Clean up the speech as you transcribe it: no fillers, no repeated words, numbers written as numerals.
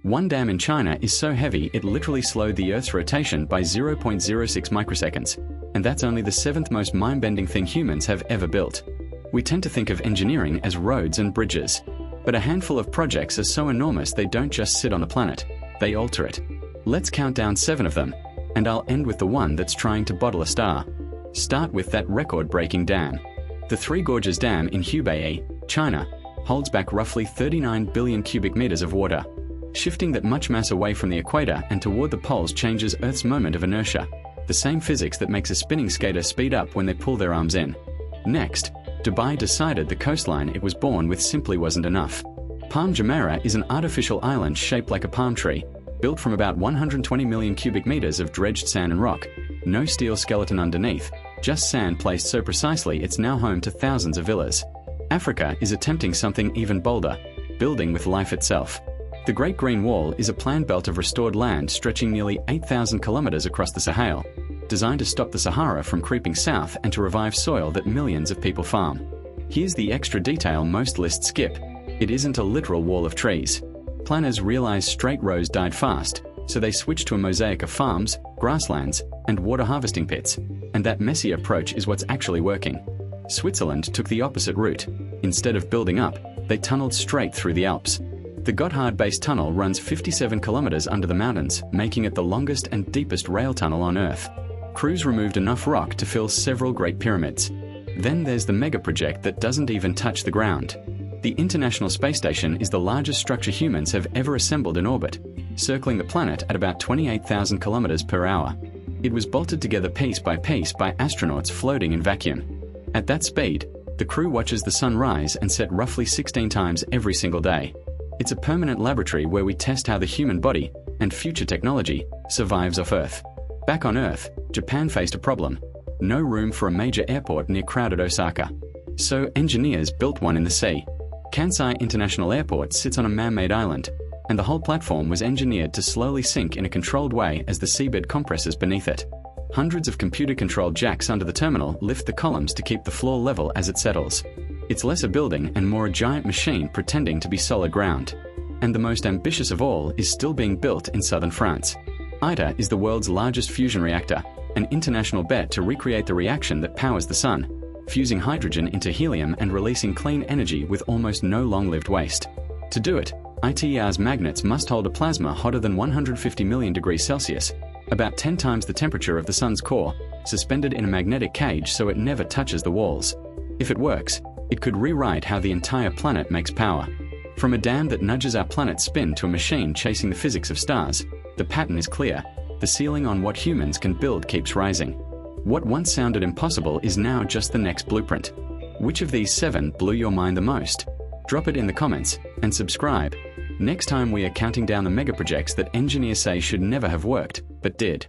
One dam in China is so heavy it literally slowed the Earth's rotation by 0.06 microseconds, and that's only the 7th most mind-bending thing humans have ever built. We tend to think of engineering as roads and bridges, but a handful of projects are so enormous they don't just sit on the planet, they alter it. Let's count down 7 of them, and I'll end with the one that's trying to bottle a star. Start with that record-breaking dam. The Three Gorges Dam in Hubei, China, holds back roughly 39 billion cubic meters of water. Shifting that much mass away from the equator and toward the poles changes Earth's moment of inertia, the same physics that makes a spinning skater speed up when they pull their arms in. Next, Dubai decided the coastline it was born with simply wasn't enough. Palm Jumeirah is an artificial island shaped like a palm tree, built from about 120 million cubic meters of dredged sand and rock. No steel skeleton underneath, just sand placed so precisely it's now home to thousands of villas. Africa is attempting something even bolder, building with life itself. The Great Green Wall is a planned belt of restored land stretching nearly 8,000 kilometers across the Sahel, designed to stop the Sahara from creeping south and to revive soil that millions of people farm. Here's the extra detail most lists skip. It isn't a literal wall of trees. Planners realized straight rows died fast, so they switched to a mosaic of farms, grasslands, and water harvesting pits, and that messy approach is what's actually working. Switzerland took the opposite route. Instead of building up, they tunneled straight through the Alps. The Gotthard Base Tunnel runs 57 kilometers under the mountains, making it the longest and deepest rail tunnel on Earth. Crews removed enough rock to fill several Great Pyramids. Then there's the Megaproject that doesn't even touch the ground. The International Space Station is the largest structure humans have ever assembled in orbit, circling the planet at about 28,000 kilometers per hour. It was bolted together piece by astronauts floating in vacuum. At that speed, the crew watches the sun rise and set roughly 16 times every single day. It's a permanent laboratory where we test how the human body, and future technology, survives off Earth. Back on Earth, Japan faced a problem. No room for a major airport near crowded Osaka. So engineers built one in the sea. Kansai International Airport sits on a man-made island, and the whole platform was engineered to slowly sink in a controlled way as the seabed compresses beneath it. Hundreds of computer-controlled jacks under the terminal lift the columns to keep the floor level as it settles. It's less a building and more a giant machine pretending to be solid ground. And the most ambitious of all is still being built in southern France. ITER is the world's largest fusion reactor, an international bet to recreate the reaction that powers the sun, fusing hydrogen into helium and releasing clean energy with almost no long-lived waste. To do it, ITER's magnets must hold a plasma hotter than 150 million degrees Celsius, about 10 times the temperature of the sun's core, suspended in a magnetic cage so it never touches the walls. If it works, it could rewrite how the entire planet makes power. From a dam that nudges our planet's spin to a machine chasing the physics of stars, the pattern is clear. The ceiling on what humans can build keeps rising. What once sounded impossible is now just the next blueprint. Which of these 7 blew your mind the most? Drop it in the comments and subscribe. Next time we are counting down the megaprojects that engineers say should never have worked, but did.